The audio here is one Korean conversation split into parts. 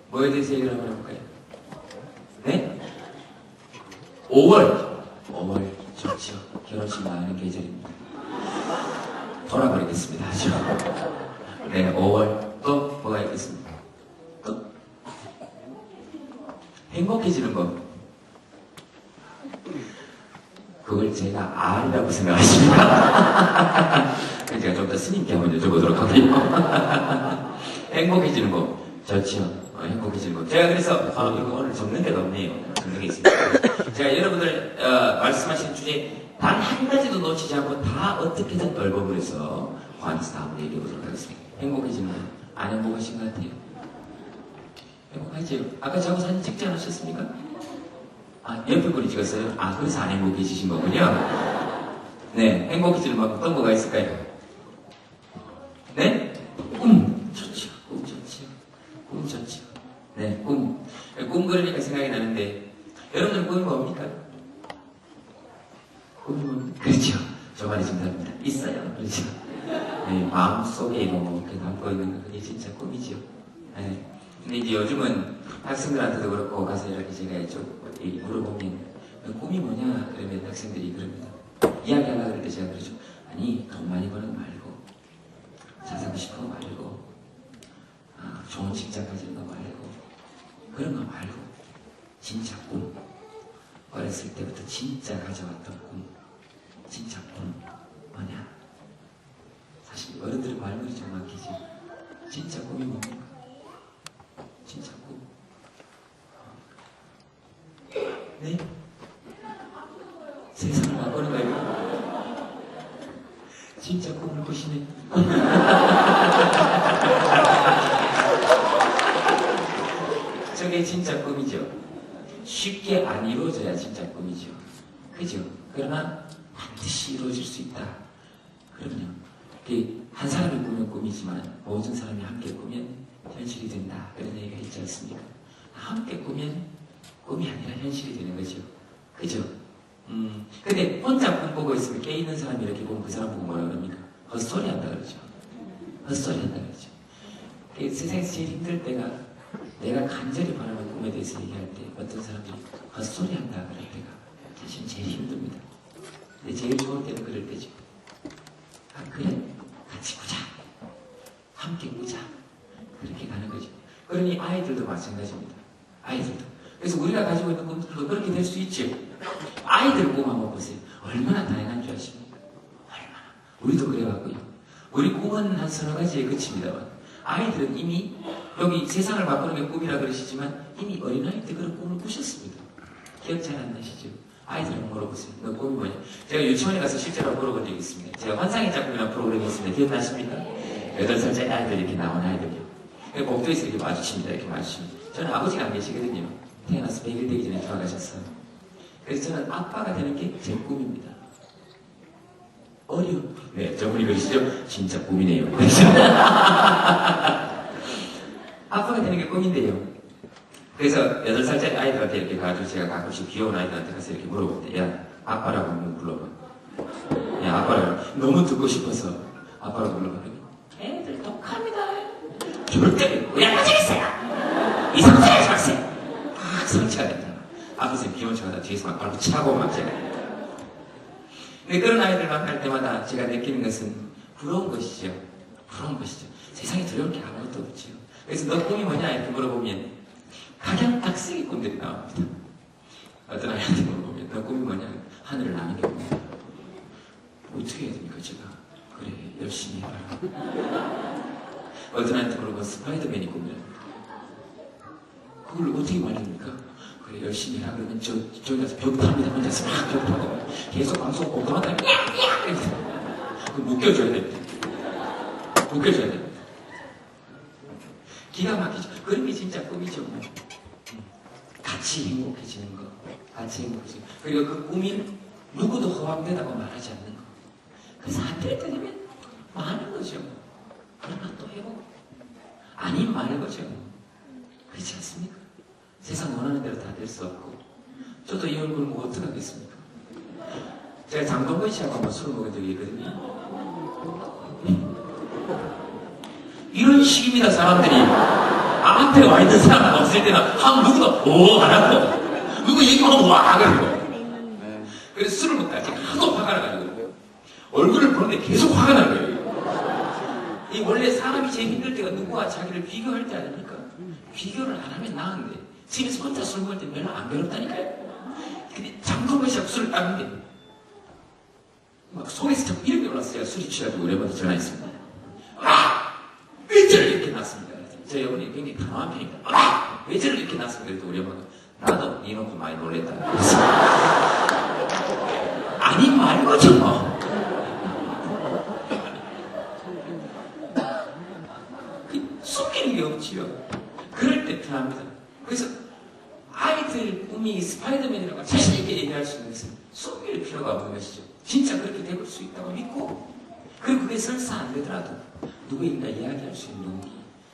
뭐에 대해서 얘기를 한번 해볼까요? 네? 5월. 5월 좋죠. 결혼식 나가는 계절입니다. 돌아버리겠습니다. 아주. 네, 5월. 또 뭐가 있겠습니까? 또 행복해지는 거. 그걸 제가 R이라고 생각하십니까? 제가 좀 더 스님께 한번 여쭤보도록 할게요. 행복해지는 거. 좋죠. 행복해지는 거. 제가 그래서 이거 오늘 적는 게 없네요. 적는 게 있습니다. 제가 여러분들 말씀하신 주제 단 한 가지도 놓치지 않고 다 어떻게든 넓어버려서 관해서 다 한번 얘기해 보도록 하겠습니다. 행복해지는 거. 안 행복하신 것 같아요? 행복하지요? 아까 저하고 사진 찍지 않으셨습니까? 아, 옆에 거리 찍었어요? 아, 그래서 안 행복해지신 거군요. 네, 행복해지는 거 어떤 거가 있을까요? 네? 꿈 좋죠. 꿈 좋죠. 꿈 좋죠. 네, 꿈. 꿈 그러니까 생각이 나는데 여러분들 꿈이 뭡니까? 꿈이 뭡니까? 그렇죠. 저 말이 정답입니다. 있어요. 그렇죠. 네, 마음속에 뭐 이렇게 담고 있는 거 그게 진짜 꿈이죠. 네. 근데 이제 요즘은 학생들한테도 그렇고 가서 이렇게 제가 좀 물어보면 꿈이 뭐냐 그러면 학생들이 그럽니다. 이야기하려고 그럴 때 제가 그러죠. 아니 돈 많이 버는 거 말고 잘 살고 싶은 거 말고 좋은 직장 가지는 거 말고 그런 거 말고 진짜 꿈 어렸을 때부터 진짜 가져왔던 꿈 진짜 꿈 뭐냐 사실 어른들은 말문이 좀 막히지 진짜 꿈이 뭡니까? 진짜 꿈 네? 세상을 바꾸는 거예요. 진짜 꿈을 꾸시네. 저게 진짜 꿈이죠. 쉽게 안 이루어져야 진짜 꿈이죠. 그죠? 그러나 반드시 이루어질 수 있다. 그럼요. 한 사람이 꾸면 꿈이지만 모든 사람이 함께 꾸면 현실이 된다. 그런 얘기가 있지 않습니까? 함께 꾸면 꿈이 아니라 현실이 되는 거죠. 그죠? 근데 혼자 꿈 꾸고 있으면 깨있는 사람이 이렇게 보면 그 사람 보고 뭐라 그럽니까? 헛소리 한다 그러죠. 헛소리 한다 그러죠. 세상에서 제일 힘들 때가 내가 간절히 바라는 꿈에 대해서 얘기할 때 어떤 사람들이 헛소리 한다 그럴 때가 사실 제일 힘듭니다. 근데 제일 좋을 때는 그럴 때죠. 아 그래? 같이 꾸자. 함께 꾸자. 그렇게 가는 거죠. 그러니 아이들도 마찬가지입니다. 아이들도. 그래서 우리가 가지고 있는 꿈들도 그렇게 될 수 있죠. 아이들 꿈 한번 보세요. 얼마나 다양한 줄 아십니까? 얼마나. 우리도 그래왔고요. 우리 꿈은 한 서너 가지에 그칩니다만 아이들은 이미 여기 세상을 바꾸는 게 꿈이라 그러시지만 이미 어린아이 때 그런 꿈을 꾸셨습니다. 기억 잘 안 나시죠? 아이들 한번 물어보세요. 너 꿈이 뭐냐? 제가 유치원에 가서 실제로 물어본 적이 있습니다. 제가 환상의 짝꿍이라는 프로그램이 있습니다. 기억나십니까? 8살짜리 아이들 이렇게 나온 아이들이요. 복도에서 이렇게 마주칩니다. 이렇게 마주칩니다. 저는 아버지가 안 계시거든요. 태어나서 100일 되기 전에 돌아가셨어요. 그래서 저는 아빠가 되는 게 제 꿈입니다. 어려워. 네, 저분이 그러시죠? 진짜 꿈이네요. 아빠가 되는 게 꿈인데요. 그래서 8살짜리 아이들한테 이렇게 가가지고 제가 가끔씩 귀여운 아이들한테 가서 이렇게 물어볼 때, 야, 아빠라고 한번 불러봐. 야, 아빠라고. 너무 듣고 싶어서 아빠라고 불러봐. 애들 독합니다. 절대 왜 안 가져겠어요? 이상 소리 하지 마세요. 성취가 된다. 앞에서 귀여운 척하다 뒤에서 막 발로 차고 막 제가. 근데 그런 아이들 만날 때마다 제가 느끼는 것은 부러운 것이죠. 부러운 것이죠. 세상에 두려울 게 아무것도 없죠. 그래서 너 꿈이 뭐냐 이렇게 물어보면 각양각색의 꿈들이 나옵니다. 어떤 아이한테 물어보면 너 꿈이 뭐냐? 하늘을 나는 게 꿈이야. 어떻게 해야 됩니까 제가? 그래 열심히 해봐라. 어떤 아이한테 물어보면 스파이더맨이 꿈이랍니다. 그걸 어떻게 말합니까? 그래 열심히 해라 그러면 저기 가서 벽 탑니다. 혼자서 막 벽 타고 계속 방송 공감한다. 그걸 묶여줘야 됩니다. 묶여줘야 됩니다. 기가 막히죠. 그런 게 진짜 꿈이죠. 같이 행복해지는 거. 같이 행복해지는 거. 그리고 그 꿈이 누구도 허황되다고 말하지 않는 거. 그래서 안 될 때 되면 많은 거죠. 그러나 또 해보고 아니면 많은 거죠. 그렇지 않습니까? 세상 원하는 대로 다 될 수 없고 저도 이 얼굴을 뭐 어떡하겠습니까? 제가 장동건 씨하고 한번 술을 먹은 적이 있거든요. 이런 식입니다 사람들이. 앞에 와 있는 사람 없을 때는 한 누구도 오 하라고 누구 얘기하면 와 그러고 그래서 술을 먹다가 제가 하도 화가 나가지고 얼굴을 보는데 계속 화가 나는 거예요. 이 원래 사람이 제일 힘들 때가 누구와 자기를 비교할 때 아닙니까? 비교를 안 하면 나은데 집에서 혼자 술 먹을 때 별로 안 괴롭다니까요. 근데 잠깐만 시작 술을 따는데 막 속에서 자꾸 이름이 올랐어요. 술이 취해가지고 오랜만에 전화했습니다. 왜 저를 이렇게 났습니다. 저희 어머니 굉장히 단호한 편입니다. 왜 저를 이렇게 났습니까? 그래도 우리 엄마가 나도 네 놓고 많이 놀랬다. 아니 말고죠 뭐. 숨기는 게 없지요. 그럴 때 편합니다. 그래서 아이들 꿈이 스파이더맨이라고 자신있게 얘기할 수 있는 것은 숨길 필요가 없는 것이죠. 진짜 그렇게 되볼 수 있다고 믿고 그리고 그게 설사 안 되더라도 누구인가 이야기할 수 있는 용기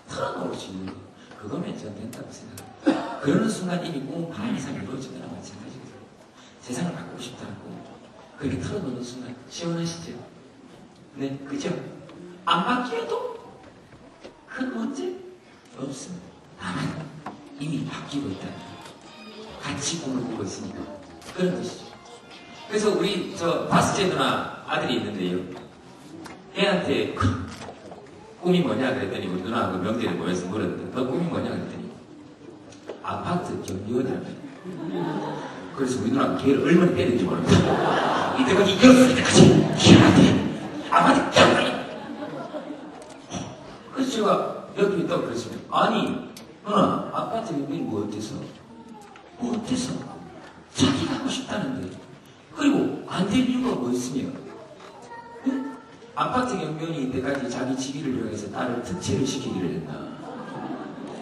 털어놓을 수 있는 거 그거면 저는 된다고 생각합니다. 그러는 순간 이미 꿈은 반 이상 이루어진 거랑 마찬가지거든요. 세상을 바꾸고 싶다고 그렇게 털어놓는 순간 시원하시죠? 네, 그죠? 안 바뀌어도 큰 문제 없습니다. 다만 이미 바뀌고 있다는 같이 꿈을 꾸고 있으니까 그런 것이죠. 그래서 우리 저 다섯째 누나 아들이 있는데요. 애한테 꿈이 뭐냐 그랬더니 우리 누나하고 명절에 모여서 물었는데 너 꿈이 뭐냐 그랬더니 아파트 경비원이랍니다. 그래서 우리 누나가 걔를 얼마나 때린지 모릅니다. 이때까지 이겼을 때까지 희한하대 아파트 경비원. 그래서 제가 옆에 있다고 그랬습니다. 아니 누나 아파트 경비원이 뭐 어때서? 뭐 어때서? 자기가 하고 싶다는데 그리고 안 될 이유가 뭐 있으며 네? 아파트 경비원이 이때까지 자기 직위를 이용해서 딸을 특채를 시키기를 했나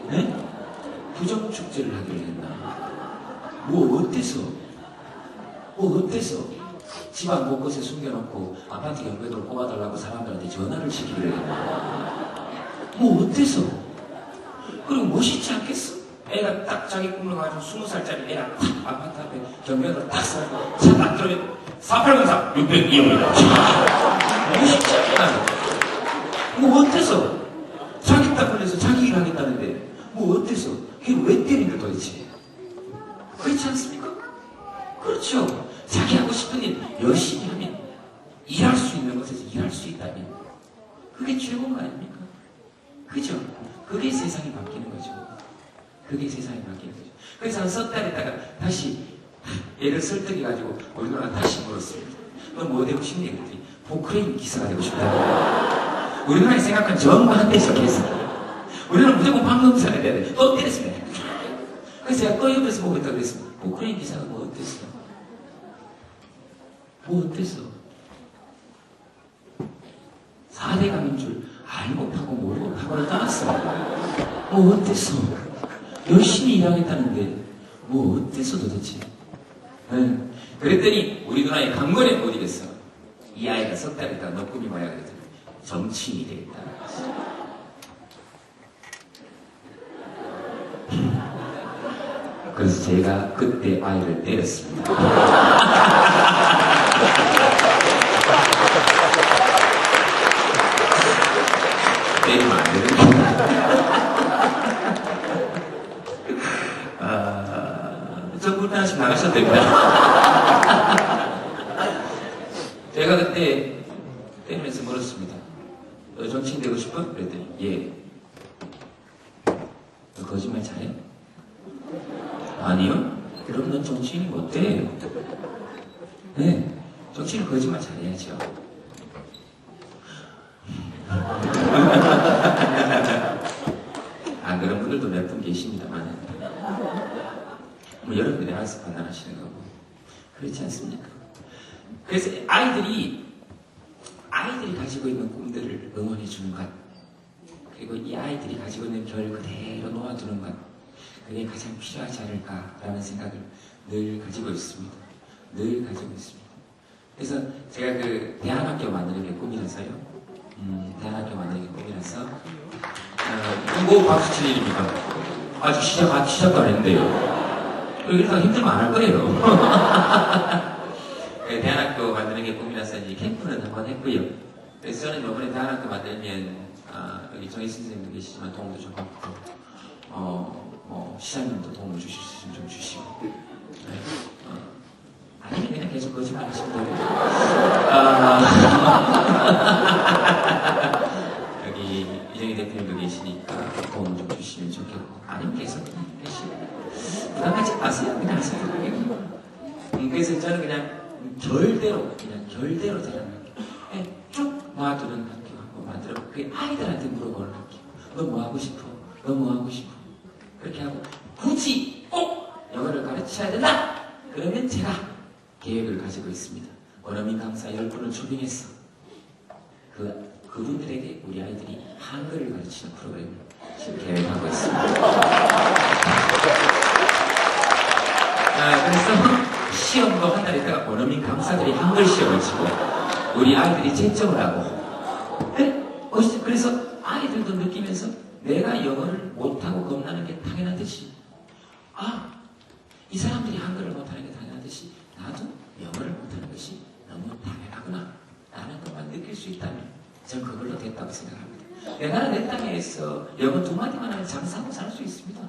네? 부정축제를 하기를 했나 뭐 어때서 집안 곳곳에 숨겨놓고 아파트 경비원으로 뽑아달라고 사람들한테 전화를 시키기를 했나 뭐 어때서 그리고 멋있지 않겠어? 애가 딱 자기 꿈을 가지고 20살짜리 애가 딱 아파트 앞에 경비원으로 딱 서고 차 딱 들어오면 4804 602호입니다. 멋있지 않나? 뭐 어때서? 자기 딱 걸려서 자기 일 하겠다는데 뭐 어때서? 걔를 왜 때리는 거야 도대체? 그렇지 않습니까? 그렇죠. 자기 하고 싶은 일 열심히 하면 일할 수 있는 곳에서 일할 수 있다면 그게 최고인 거 아닙니까? 그죠? 그게 세상이 바뀌는 거죠. 그게 세상이 바뀌는 거죠. 그래서 한 석 달 있다가 다시 얘를 설득해가지고 우리 누나가 다시 물었습니다. 너 뭐 되고 싶니? 그랬더니 포크레인 기사가 되고 싶다. 우리 누나의 생각은 전부 한 대씩 했어. 우리는 무조건 방금사가 돼야 돼. 또 때렸습니다. 그래서 제가 또 옆에서 보고 있다고 그랬습니다. 포크레인 기사가 뭐 어땠어? 뭐 어땠어? 4대강인 줄 알고 파고 모르고 파고를 떠났습니다. 뭐 어땠어? 열심히 일하겠다는데 뭐 어때서 도대체? 네. 그랬더니 우리 누나의 강건에 못 이겼어. 이 아이가 석 달 있다가 너 꿈이 뭐야 그랬더니 정치인이 되겠다. 그래서 제가 그때 아이를 때렸습니다. 때리면 안 되는 저 꿀 하나씩 나가셔도 됩니다. 제가 그때 때리면서 물었습니다. 너 정치인 되고 싶어? 그랬더니 예. 너 거짓말 잘해? 아니요? 그럼 넌 정치인이 못 돼. 네, 정치인은 거짓말 잘해야죠. 아, 그런 분들도 몇 분 계십니다만 뭐 여러분들이 알아서 판단하시는 거고 그렇지 않습니까? 그래서 아이들이 가지고 있는 꿈들을 응원해 주는 것 그리고 이 아이들이 가지고 있는 결을 그대로 놓아두는 것 그게 가장 필요하지 않을까라는 생각을 늘 가지고 있습니다. 늘 가지고 있습니다. 그래서 제가 그 대안학교 만드는 게 꿈이라서요. 대안학교 만드는 게 꿈이라서 뭐 박수 칠 일입니까? 아직 시작도 안 했는데요. 이러다가 힘들면 안 할 거예요. 대안학교 만드는 게 꿈이라서 이제 캠프는 한번 했고요. 그래서 저는 이번에 대안학교 만들면 여기 정희 선생님도 계시지만 도움도 좀 받고 시장님도 도움을 주실 수 있으면 좀 주시고, 네. 아니면 그냥 계속 거짓말 하시면 되고, 여기 이정희 대표님도 계시니까 도움을 좀 주시면 좋겠고, 아니면 계속 그냥 계시고, 부담 갖지 마세요. 그냥 하세요. 그래서 저는 그냥 결대로 되라는 게 쭉 놔두는 학교 한번 만들어, 그 아이들한테 물어보는 학교. 너 뭐 하고 싶어? 너 뭐 하고 싶어? 그렇게 하고, 굳이 꼭 영어를 가르쳐야 된다! 그러면 제가 계획을 가지고 있습니다. 원어민 강사 10분을 초빙해서 그분들에게 우리 아이들이 한글을 가르치는 프로그램을 지금 계획하고 있습니다. 그래서 시험도 한 달 있다가 원어민 강사들이 한글 시험을 치고 우리 아이들이 채점을 하고, 그래서 아이들도 느끼면서 내가 영어를 못하고 겁나는 게 당연하듯이, 이 사람들이 한글을 못하는 게 당연하듯이 나도 영어를 못하는 것이 너무 당연하구나 라는 것만 느낄 수 있다면 전 그걸로 됐다고 생각합니다. 내가 내 땅에서 영어 2마디만 하면 장사하고 살 수 있습니다.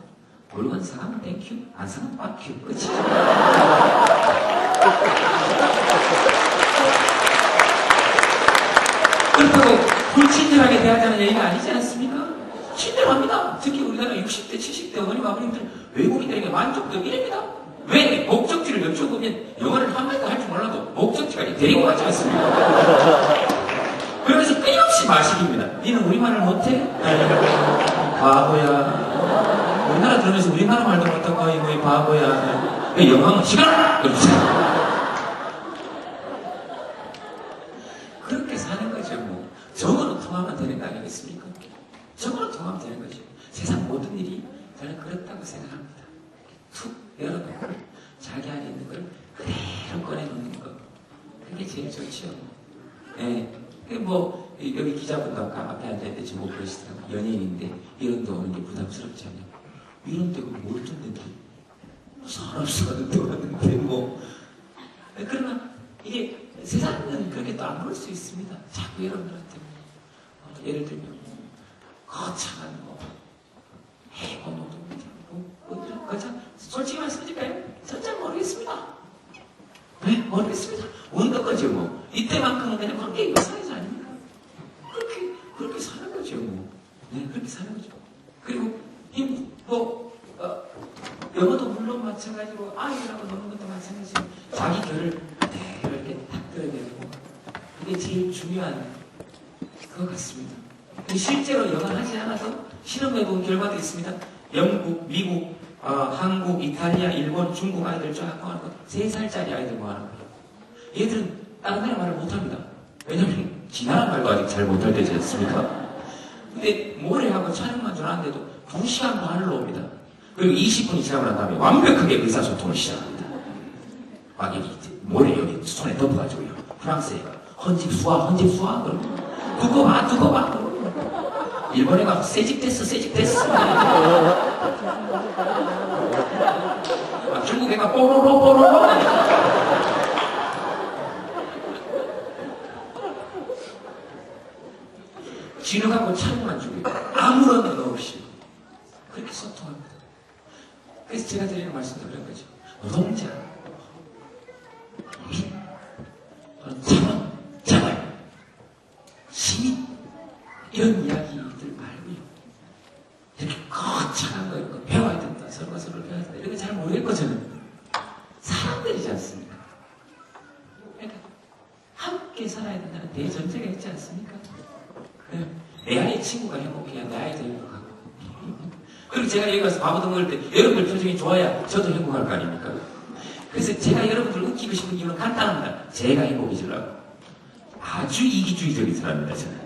물건 사가면 땡큐, 안 사면 빡큐, 끝이죠. 그렇다고 불친절하게 대하자는 얘기가 아니지 않습니까? 친절합니다. 특히 우리나라 60대, 70대 어머님, 아버님들 외국인들에게 만족도 이랍니다. 왜? 목적지를 여쭤보면 영어를 한마디도 할 줄 몰라도 목적지까지 데리고 가지 않습니까? 그러면서 끊임없이 마시기입니다. 니는 우리말을 못해? 바보야. 우리나라 들으면서 우리나라 말도 못하고 이거 바보야. 왜 영어는 시끄러워! 그렇죠. 그렇게 사는 거죠. 뭐 정어로 통하면 되는 거 아니겠습니까? 정어로 통하면 되는 거죠. 세상 모든 일이 저는 그렇다고 생각합니다. 툭 열어놓고 자기 안에 있는 걸 그대로 꺼내놓는 거, 그게 제일 좋죠. 네. 뭐 여기 기자분도 아까 앞에 앉아있는데 지금 못 그러시더라고요. 연예인인데 이런 데 오는 게 부담스럽지 않냐고. 이런 데가 뭘 듣는데 사람 수가 데 왔는데 뭐. 그러나 이게 세상은 그렇게 또 안 볼 수 있습니다. 자꾸 여러분들한테 예를 들면 거창한 해고 노동자 거창, 솔직히 말씀드릴까요? 전 잘 모르겠습니다. 네? 모르겠습니다. 언더까지 뭐 이때만큼은 그냥 관계 유사해서 아닙니까? 그렇게 사는 거죠. 뭐. 네, 그렇게 사는 거죠. 그리고 영어도 물론 마찬가지고 아이들하고 노는 것도 마찬가지고 자기 결을 그대로 이렇게 탁 들어내고, 그게 제일 중요한 것 같습니다. 실제로 영어를 하지 않아도 실험해본 결과도 있습니다. 영국, 미국, 한국, 이탈리아, 일본, 중국 아이들 쫙 모아놓은 거, 3살짜리 아이들 모아놓은 거. 얘들은 다른 나라 말을 못합니다. 왜냐면 지나라 말도 아직 잘 못할 때지 않습니까? 근데 모레하고 촬영만 전하는데도 2시간 반을 옵니다. 그리고 20분이 지나고 난 다음에 완벽하게 의사소통을 시작합니다. 막 여기 모래 여기 손에 덮어가지고요. 프랑스애가 헌집 수화 그러고 두고 봐 그러고 일본애가 새집됐어 중국애가 뽀로로 진흙하고 촬영만 주고 아무런 언어 없이 그렇게 소통합니다. 그래서 제가 드리는 말씀도 그런 거죠. 노동자, 민, 또는 자발, 시민, 이런 이야기들 말고요. 이렇게 거창한 거 이런 거 배워야 된다. 서로가 서로를 배워야 된다. 이런 거 잘 모르겠고 저는 사람들이지 않습니까? 그러니까 함께 살아야 된다는 대전제가 있지 않습니까? 내 아이 친구가 행복해야 내 아이도 행복하고. 그리고 제가 여기 와서 밥을 먹을 때 여러분들 표정이 좋아야 저도 행복할 거 아닙니까? 그래서 제가 여러분들 웃기고 싶은 이유는 간단합니다. 제가 행복해지려고. 아주 이기주의적인 사람입니다, 저는.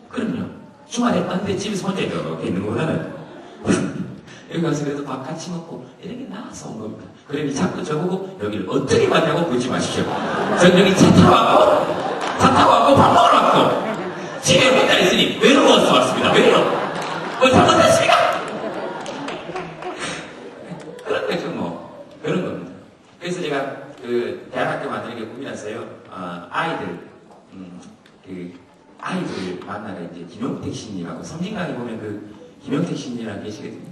그럼요. 주말에 딴데 집에서 혼자 이렇게 있는 거보다는 여기 와서 그래도 밥 같이 먹고 이런 게 나아서 온 겁니다. 그러니 자꾸 저보고 여기를 어떻게 봤냐고 묻지 마십시오. 전 여기 차 타고 왔고 밥 먹으러 왔고 집에 혼자 있으니 외로워서 왔습니다. 뭘 잘못했습니까? 그런 거죠, 뭐. 그런 겁니다. 그래서 제가 대학교 만드는 게 꿈이 났어요. 아이들 만나러 이제 김용택 씨님하고 섬진강에 보면 김용택 씨님이랑 계시거든요.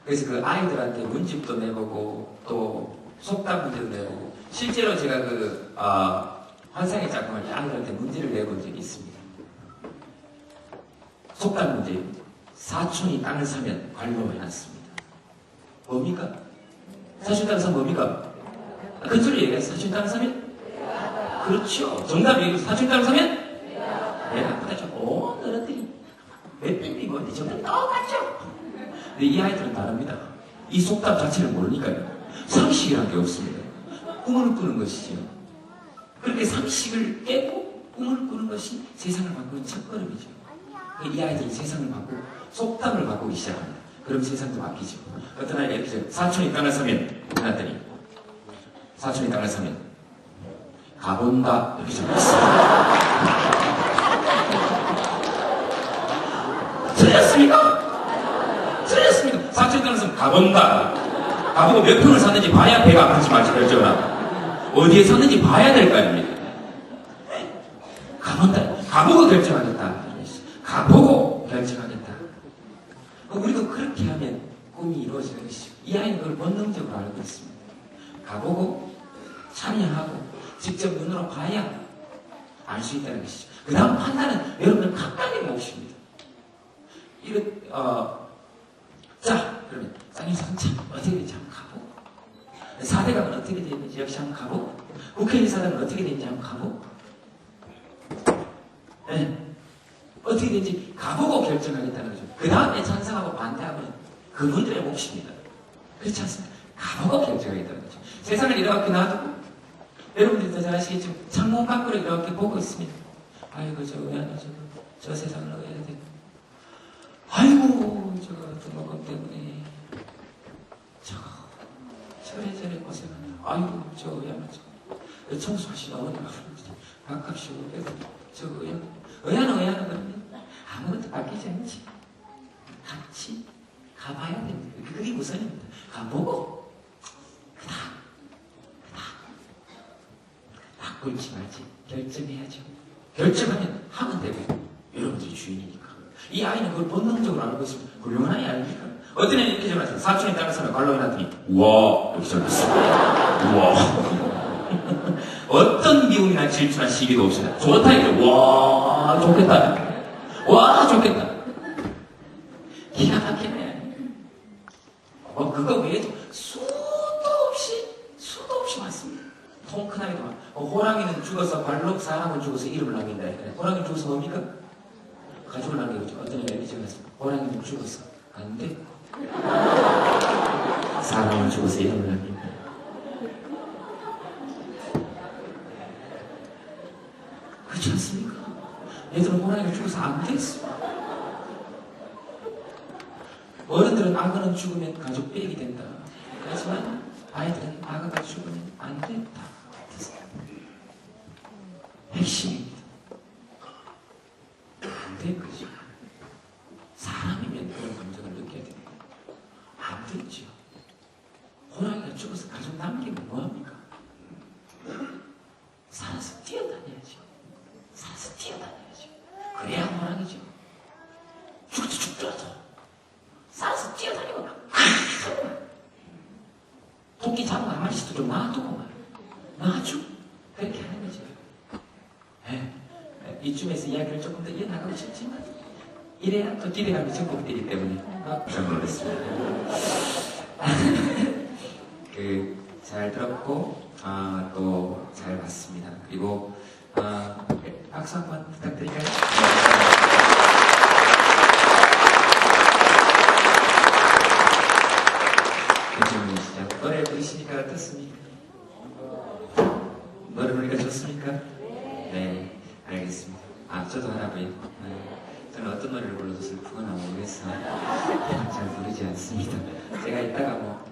그래서 그 아이들한테 문집도 내보고 또 속담 문제도 내보고 실제로 제가 그 환상의 작품할 때 아이들한테 문제를 내본 적이 있습니다. 속담 문제. 사촌이 땅을 사면 관로해놨습니다. 뭡니까? 사촌 땅을 사면 뭡니까? 큰 소리 얘기해. 사촌 땅을 사면? 그렇죠. 정답이 사촌 땅을 사면? 배가 아프다죠. 어른들이 몇 뱀이 뭔데 정답이 똑같죠. 근데 이 아이들은 다릅니다. 이 속담 자체를 모르니까요. 상식이란 게 없습니다. 꿈을 꾸는 것이죠. 그렇게 상식을 깨고 꿈을 꾸는 것이 세상을 바꾸는 첫걸음이죠. 이 아이들이 세상을 바꾸고 속담을 바꾸기 시작합니다. 그럼 세상도 바뀌죠. 어떤 아이가 이렇게 사촌이 땅을 사면 해놨더니 사촌이 땅을 사면 가본다 이렇게 적었습니다. 틀렸습니까? 틀렸습니까? 사촌이 땅을 사면 가본다. 가보고 몇 평을 샀는지 봐야 배가 아프지 말지 결정을 하고 어디에 샀는지 봐야 될 거 아닙니까? 가본다. 가보고 결정하겠다. 가보고 결정하겠다. 우리도 그렇게 하면 꿈이 이루어지는 것이죠. 이 아이는 그걸 본능적으로 알고 있습니다. 가보고 참여하고 직접 눈으로 봐야 알 수 있다는 것이죠. 그 다음 판단은 여러분들 각각의 몫입니다. 자, 그러면 쌍용사는 참 어떻게 되는지 한번 가보고, 사대강은 어떻게 되는지 역시 한번 가보고, 국회의사당은 어떻게 되는지 한번 가보고, 네. 어떻게 되는지 가보고 결정하겠다는 거죠. 그 다음에 찬성하고 반대하면 그분들의 몫입니다. 그렇지 않습니까? 가보고 결정하겠다는 거죠. 세상을 이렇게 놔두고 여러분들도 잘 아시겠지만 창문 밖으로 이렇게 보고 있습니다. 아이고 저거 왜 안 하죠? 저 세상을 어야 돼. 아이고 저거 등록금 때문에 저래 고생한다. 아이고 저거 왜 안 하죠? 청소하시나 어디가 가깝시오. 저거 의아는 그러면 아무것도 바뀌지 않지. 같이 가봐야 됩니다. 그게 우선입니다. 가보고 그 다음 바꿀지 말지 결정해야죠. 결정하면 하면 되고 여러분들이 주인이니까. 이 아이는 그걸 본능적으로 알고 있으면 훌륭한 아이 아닙니까? 어떤 애는 이렇게 전화했어요. 사촌이 다른 사람을 관로해놨더니 우와 이렇게 전화했어요. 우와 어떤 미움이나 질투나 시기도 없어요. 좋다 이래. 와 좋겠다. 와 좋겠다. 기가 막히네. 그거 외에도 수도 없이 많습니다. 통큰하게도 많아. 호랑이는 죽어서 발로, 사람은 죽어서 이름을 남긴다. 호랑이는 죽어서 뭡니까? 가족을 남기고 어떤 애가 이렇게 적었습니다. 호랑이는 죽어서 갔는데 사람은 죽어서 이름을 남긴다. 그렇지 않습니까? 얘들은 호랑이가 죽어서 안 됐어. 어른들은 악어는 죽으면 가족 빼기 된다. 하지만 아이들은 악어가 죽으면 안 된다. 핵심입니다. 안 된 거죠. 사람이면 그런 감정을 느껴야 됩니다. 안 됐죠. 호랑이가 죽어서 가족 남기면 뭐합니까? 살아서 뛰어다녀야죠. 살아서 뛰어다녀야죠. 그래야 호랑이죠. 죽더라도 살아서 뛰어다니고 토끼 잡은 한 마리씩도 좀 놔두고 놔주고 그렇게 하는 거죠. 네. 이쯤에서 이야기를 조금 더 이어나가고 싶지만 이래야 또 기대감이 전복되기 때문에 깜짝 놀랐습니다. 잘 들었고 또 잘 봤습니다. 그리고 박수 한번 부탁드릴까요? 괜찮으시죠? 노래 부르시니까 어떻습니까? 노래 부르니까 좋습니까? 네, 알겠습니다. 저도 하라고요. 저는 어떤 노래를 불러도 슬프거나 모르겠어요. 잘 부르지 않습니다. 제가 이따가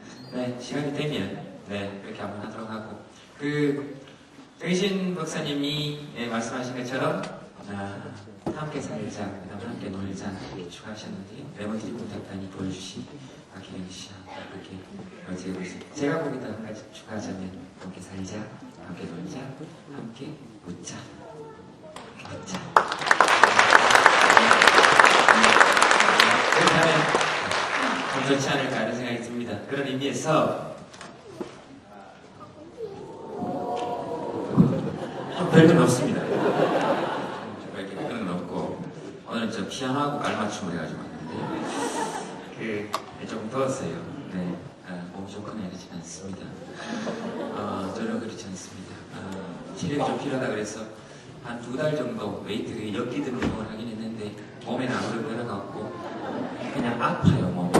시간이 되면 그렇게 한번 하도록 하고 정희신 박사님이 말씀하신 것처럼 함께 살자, 그다음 함께 놀자 이렇게 추가하셨는데요. 메모들이 부탁단이 보여주신 박희경 씨 그렇게 제가 거기다 한 가지 추가하자면 함께 살자, 함께 놀자, 함께 웃자, 웃자. 그렇게 하면 좋지 않을까 하는 생각이 듭니다. 그런 의미에서 별건 없습니다. 별건 없고 오늘 저 피아노하고 깔맞춤을 해가지고 왔는데 조금 더웠어요. 네, 몸이 좋거나 이러진 않습니다. 전혀 그렇지 않습니다. 체력이 좀 필요하다 그래서 한 2달 정도 웨이트 엮기든 운동을 하긴 했는데 몸에는 아무리 걸어갖고 그냥 아파요. 몸이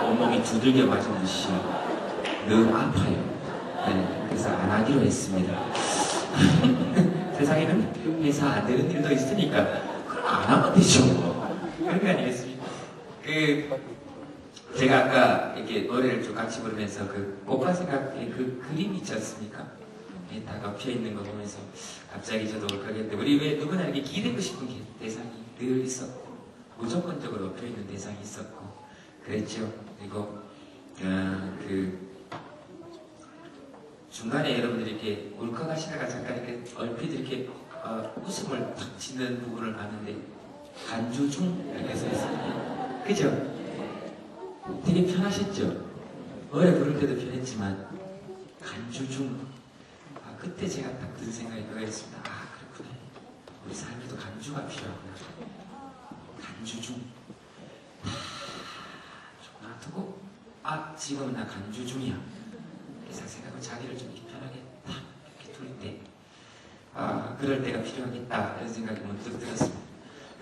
온몸이 두들겨 맞은 듯이 늘 아파요. 네, 그래서 안 하기로 했습니다. 세상에는 회사 안 되는 일도 있으니까 그럼 안 하면 되죠. 그런 거 아니겠습니까? 제가 아까 이렇게 노래를 좀 같이 부르면서 꽃과 생각의 그림 있지 않습니까? 다 덮여 있는 거 보면서 갑자기 저도 울컥했는데 우리 왜 누구나 이렇게 기대고 싶은 대상이 늘 있었고 무조건적으로 덮여 있는 대상이 있었고 그랬죠. 그리고 중간에 여러분들이 이렇게 울컥하시다가 잠깐 이렇게 얼핏 이렇게 웃음을 탁 짓는 부분을 봤는데 간주 중 이렇게 써 있습니다. 그죠? 되게 편하셨죠? 노래 부를 때도 편했지만 간주 중 그때 제가 딱 든 생각이 그거였습니다. 그렇구나. 우리 삶에도 간주가 필요하구나. 간주 중 좀 놔두고 지금 나 간주 중이야. 그래서 생각하고 자기를 좀 이렇게 편하게 딱 이렇게 둘 때 그럴 때가 필요하겠다 이런 생각이 문득 들었습니다.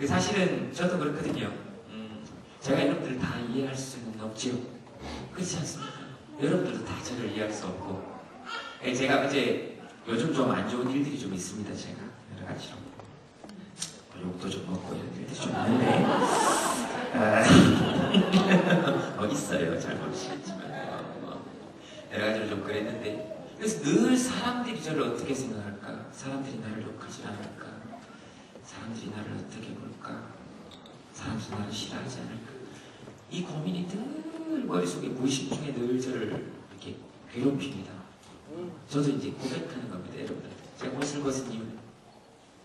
사실은 저도 그렇거든요. 제가 여러분들을 다 이해할 수는 없지요. 그렇지 않습니까? 여러분들도 다 저를 이해할 수 없고 제가 이제 요즘 좀 안 좋은 일들이 좀 있습니다. 제가 여러 가지로 욕도 좀 먹고 이런 일들이 좀 있는데 있어요. 잘 모르시겠지만 여러 가지로 좀 그랬는데 그래서 늘 사람들이 저를 어떻게 생각할까? 사람들이 나를 욕하지 않을까? 사람들이 나를 어떻게 볼까? 사람들이 나를 싫어하지 않을까? 이 고민이 늘 머릿속에 무의식 중에 늘 저를 이렇게 괴롭힙니다. 저도 이제 고백하는 겁니다, 여러분들. 제가 옷을 벗은 이유는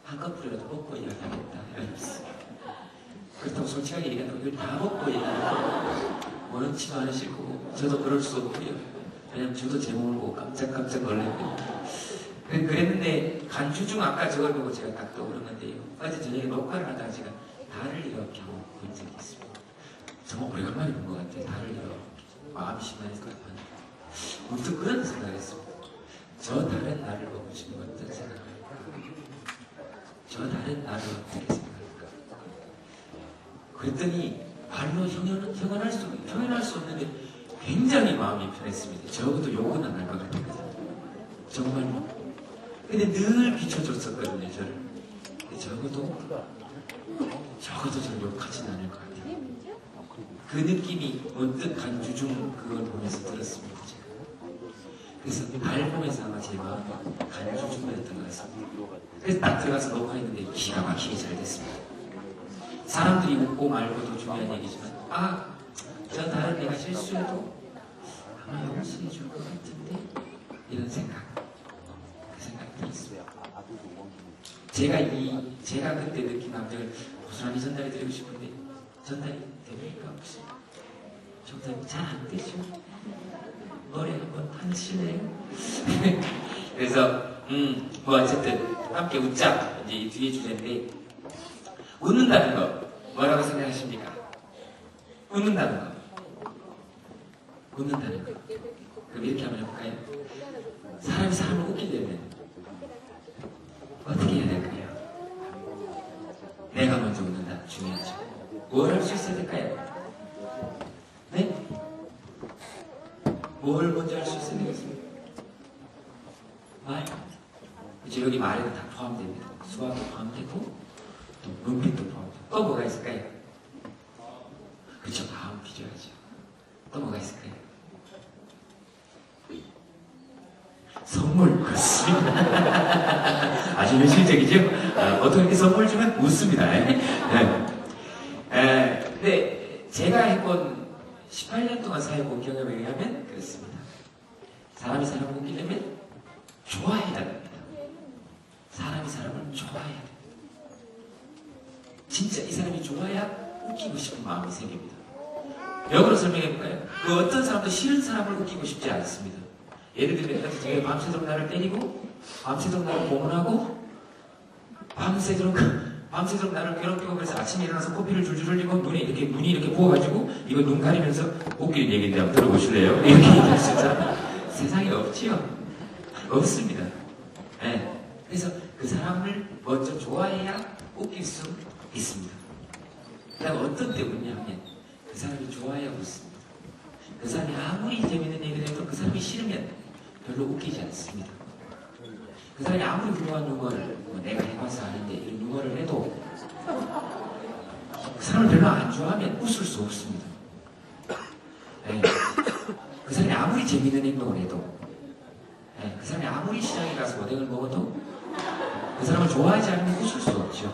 한꺼풀이라도 벗고 이야기하겠다. 그렇다고 솔직하게 얘기한다고 이걸 다 벗고 얘기하고 원치 않으실 거고 저도 그럴 수 없고요. 왜냐면 저도 제 몸을 보고 깜짝깜짝 놀랐거든요. 그랬는데 간주중 아까 저걸 보고 제가 딱 떠오른 건데요. 어제 저녁에 녹화를 하다가 제가 달을 이렇게 한번 본 적이 있습니다. 정말 오래간만에 본 것 같아요. 달을 이렇게 마음이 심란했을 것 같아요. 문득 그런 생각을 했습니다. 저 다른 나를 보고 지금 어떤 생각을 할까? 저 다른 나를 어떻게 생각할까? 그랬더니 말로 표현할 수 없는데 굉장히 마음이 편했습니다. 적어도 욕은 안 할 것 같았거든요. 정말로. 근데 늘 비춰줬었거든요, 저를. 근데 적어도 저를 욕하진 않을 것 같아요. 그 느낌이 문득 간주중 그걸 보면서 들었습니다. 제가. 그래서 날 보면서 아마 제 마음이 간주중이었던 것 같습니다. 그래서 딱 들어가서 녹화했는데 기가 막히게 잘 됐습니다. 사람들이 웃고 말고도 중요한 얘기지만 저 다른 내가 실수해도 아마 용서해 줄 것 같은데 이런 생각 그 생각이 들었습니다. 제가 그때 느낀 감정을 고스란히 전달해 드리고 싶은데 전달이 됩니까 혹시? 전달이 잘 안 되죠? 머리 한번 하실래요? 그래서 어쨌든 함께 웃자 이제 이 뒤에 주제인데 웃는다는 거 뭐라고 생각하십니까? 웃는다는 거 그럼 이렇게 한번 해볼까요? 사람이 사람을 웃기려면 어떻게 해야 될까요? 내가 먼저 웃는다 중요하죠. 뭘 할 수 있어야 될까요? 네? 뭘 먼저 할 수 있어야 되겠습니까? 말. 그렇죠. 여기 말에는 다 포함됩니다. 수학도 포함되고 또 눈빛도 포함되고 또 뭐가 있을까요? 그렇죠. 마음 필요하죠. 또 뭐가 있을까요? 선물. 그렇습니다. 아주 현실적이죠? 보통 이렇게 선물 주면 웃습니다. 근데 제가 해본 18년 동안 사회본 경험에 의하면 그렇습니다. 사람이 사람을 웃기려면 좋아해야 됩니다. 사람이 사람을 좋아해야 됩니다. 진짜 이 사람이 좋아야 웃기고 싶은 마음이 생깁니다. 역으로 설명해볼까요? 그 어떤 사람도 싫은 사람을 웃기고 싶지 않습니다. 예를 들면 제가 밤새도록 나를 때리고 밤새도록 나를 고문하고 밤새도록 나를 괴롭히고 그래서 아침에 일어나서 코피를 줄줄 흘리고 눈이 이렇게 부어가지고 이거 눈 가리면서 웃기는 얘기인데 한번 들어보실래요? 이렇게 얘기할 수 있는 사람 세상에 없지요. 없습니다. 네. 그래서 그 사람을 먼저 좋아해야 웃길 수 있습니다. 그다음 어떤 때문이냐 하면 그 사람이 좋아야 웃습니다. 그 사람이 아무리 재밌는 얘기를 해도 그 사람이 싫으면 별로 웃기지 않습니다. 그 사람이 아무리 훌륭한 유머를 내가 해봐서 아는데 이런 유머를 해도 그 사람을 별로 안 좋아하면 웃을 수 없습니다. 네. 그 사람이 아무리 재밌는 행동을 해도 네. 그 사람이 아무리 시장에 가서 오뎅을 먹어도 그 사람을 좋아하지 않으면 웃을 수 없죠.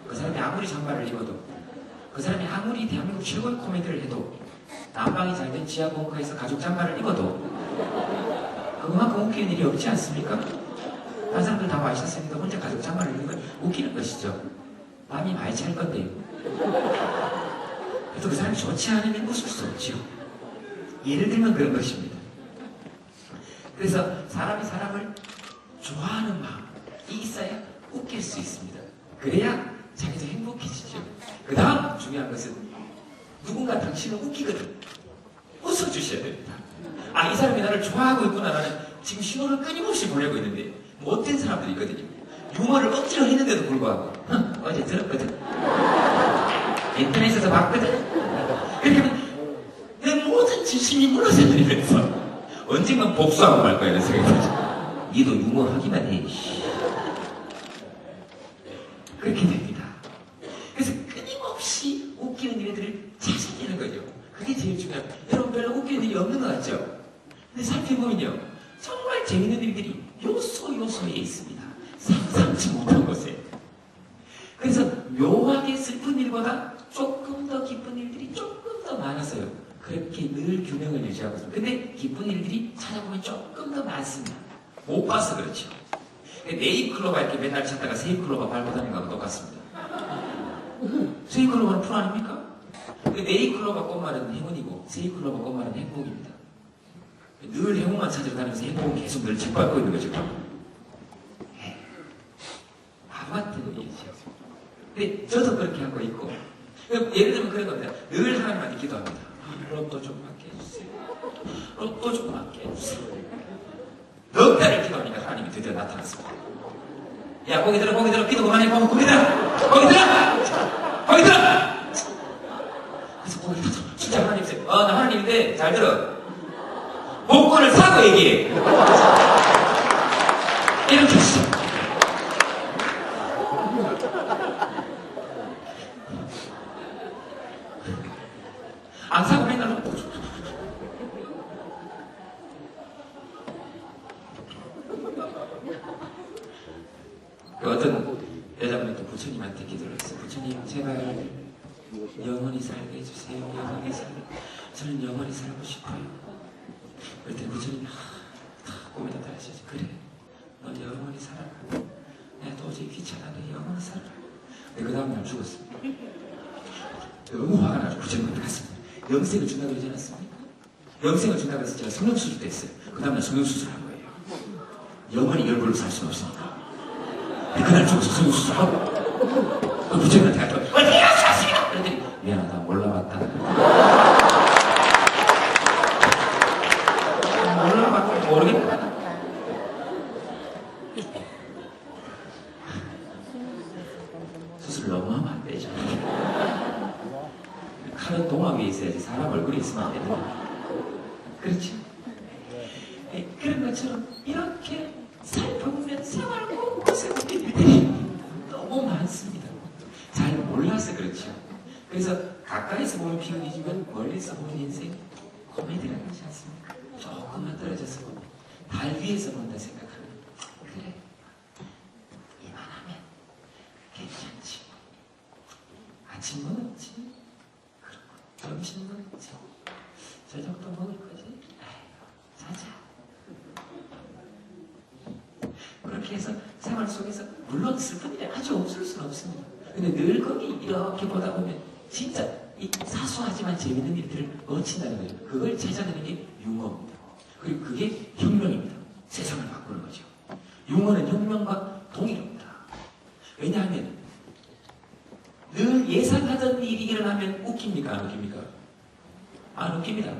그 사람이 아무리 장발을 입어도 그 사람이 아무리 대한민국 최고의 코미디를 해도 난방이 잘 된 지하 벙커에서 가죽 잠바를 입어도 그만큼 웃기는 일이 없지 않습니까? 다른 사람들 다 마셨으니까 혼자 가죽 잠바를 입는 건 웃기는 것이죠. 마음이 많이 찰 건데요. 그래도 그 사람이 좋지 않으면 웃을 수 없죠. 예를 들면 그런 것입니다. 그래서 사람이 사람을 좋아하는 마음이 있어야 웃길 수 있습니다. 그래야 자기도 행복해지죠. 그 다음 중요한 것은 누군가 당신을 웃기거든. 웃어주셔야 됩니다. 아, 이 사람이 나를 좋아하고 있구나. 나는 지금 신호를 끊임없이 보내고 있는데 못된 사람들이 있거든요. 유머를 억지로 했는데도 불구하고 어제 들었거든. 인터넷에서 봤거든. 그렇게 하면 내 모든 진심이 무너져버리면서 언젠간 복수하고 말 거야 이런 생각이 들죠. 니도 유머 하기만 해. 그렇게 됩니다. 그래서 끊임없이 웃기는 일들을 찾아내는 거죠. 그게 제일 중요합니다. 여러분 별로 웃기는 일이 없는 것 같죠? 근데 살펴보면요. 정말 재밌는 일들이 요소요소에 있습니다. 상상치 못한 곳에. 그래서 묘하게 슬픈 일보다 조금 더 기쁜 일들이 조금 더 많아서요. 그렇게 늘 균형을 유지하고 있습니다. 근데 기쁜 일들이 찾아보면 조금 더 많습니다. 못 봐서 그렇죠. 네잎클로바 이렇게 맨날 찾다가 세잎클로바 밟고 다니는 거하고 똑같습니다. 세잎클로바는 풀 아닙니까? 네잎클로바 꽃말은 행운이고 세잎클로바 꽃말은 행복입니다. 늘 행운만 찾으러 다니면서 행복은 계속 늘 짓밟고 있는 거죠. 바보 같은 일이죠. 근데 저도 그렇게 하고 있고 예를 들면 그런 겁니다. 늘 하나님한테 기도합니다. 로또 좀 받게 해주세요. 로또 좀 받게 해주세요. 넉 달을 기도하니까 하나님이 드디어 나타났습니다. 야, 거기 들어, 기도 그만해, 거기 들어! 그래서 거기 들어, 진짜 하나님이세요. 나 하나님인데, 잘 들어. 복권을 사고 얘기해. 이렇게 했어. 안 사고 맨날 어떤 여자분이 또 부처님한테 기도를 했어요. 부처님, 제발 영원히 살게 해주세요. 저는 영원히 살고 싶어요. 그랬더니 부처님이 고민을 다 하시죠. 그래, 넌 영원히 살아라. 내가 도저히 귀찮아도 영원히 살아라. 근데 그 다음날 죽었습니다. 너무 화가 나서 부처님한테 갔습니다. 영생을 준다고 그러지 않았습니까? 영생을 준다고 해서 제가 성형수술도 했어요. 그 다음날 성형수술을 한 거예요. 영원히 열불로 살 수는 없으니까. 그날 죽어서 성형수술하고 그 부처님한테 갔더니 어떻게 하셨습니까? 그랬더니 미안하다, 몰라봤다. 몰라봤다, 모르겠다. 수술 너무 하면 안 되죠. 칼은 동화 위에 있어야지 사람 얼굴이 있으면 안 되는. 그렇죠? 네, 그런 것처럼 이렇게 살펴보면 생활 곳곳에 웃긴 일들이 너무 많습니다. 잘 몰라서 그렇죠. 그래서 가까이서 보면 비극이지만 멀리서 보면 인생 코미디라는 것이 않습니까? 조금만 떨어져서 보면 달 위에서 본다 생각하면 그래, 이만하면 괜찮지. 아침 먹었지, 그렇고 점심 먹었지, 저녁도 먹을 거지. 아이고, 자자. 그렇게 해서 생활 속에서 물론 슬픈 일이 아주 없을 수는 없습니다. 근데 늘 거기 이렇게 보다 보면 진짜 이 사소하지만 재밌는 일들을 놓친다는 거예요. 그걸 찾아내는 게 융어입니다. 그리고 그게 혁명입니다. 세상을 바꾸는 거죠. 융어는 혁명과 동일합니다. 왜냐하면 늘 예상하던 일이 일어나면 웃깁니까? 안 웃깁니까? 안 웃깁니다.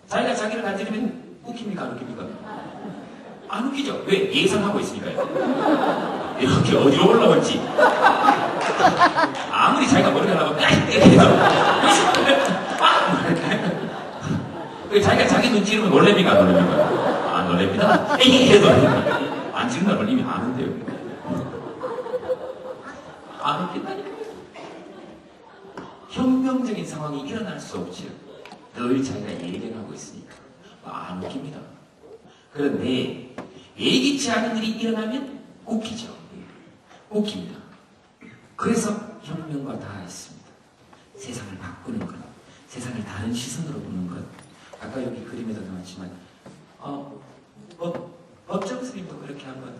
자기가 자기를 간지르면 웃깁니까? 안 웃깁니까? 안 웃기죠? 왜? 예상하고 있으니까요. 이렇게 어디로 올라올지. 아무리 자기가 머리가 나가면 이렇게 해서 자기가 자기 눈 찌르면 놀랍니까? 안 놀랍니까? 안 놀랍니다. 에이 해도 안 찌른다는 걸 이미 아는데요. 안 웃긴다니까요. 혁명적인 상황이 일어날 수 없지요. 늘 자기가 예견하고 있으니까 안 웃깁니다. 그런데 예기치 않은 일이 일어나면 웃기죠. 웃깁니다. 그래서 혁명과 다 있습니다. 세상을 바꾸는 것, 세상을 다른 시선으로 보는 것. 아까 여기 그림에도 나왔지만 법정 스님도 그렇게 한번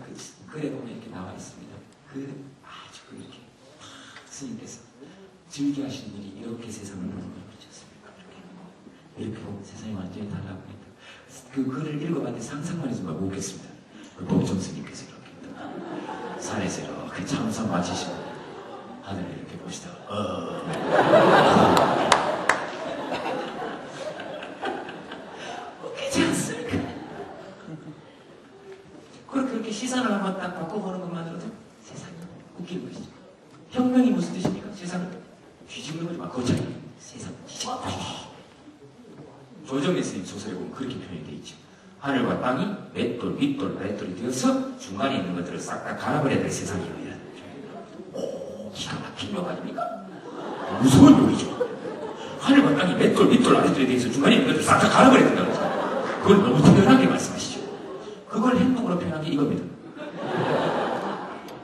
글에 보면 이렇게 나와 있습니다. 아주 이렇게 스님께서 즐겨 하시는 일이 이렇게 세상을 보는 걸 그렇지 않습니까? 이렇게 보면 세상이 완전히 달라보니까 그 글을 읽어봤는데 상상만 해서 못 웃겠습니다. 그 법정 스님께서 이렇게 산에서 이렇게 참선 마치시고 하늘을 이렇게 보시다가 웃기지 않습니까? 그렇게 시선을 한번 딱 바꿔보는 것만으로도 세상이 웃기는 것이죠. 혁명이 무슨 뜻입니까? 세상을 뒤집는 거지 막 거창하게 세상을 뒤집어. 조정래 스님 소설에 보면 그렇게 표현이 되어 있죠. 하늘과 땅이 맷돌, 윗돌, 아랫돌이 되어서 중간에 있는 것들을 싹 다 갈아버려야 될 세상이에요. 오, 기가 막힌 욕 아닙니까? 무서운 욕이죠. 하늘과 땅이 맷돌, 윗돌, 아랫돌이 되어서 중간에 있는 것들을 싹 다 갈아버려야 된다는 거죠. 그걸 너무 대단하게 말씀하시죠. 그걸 행동으로 표현한 게 이겁니다.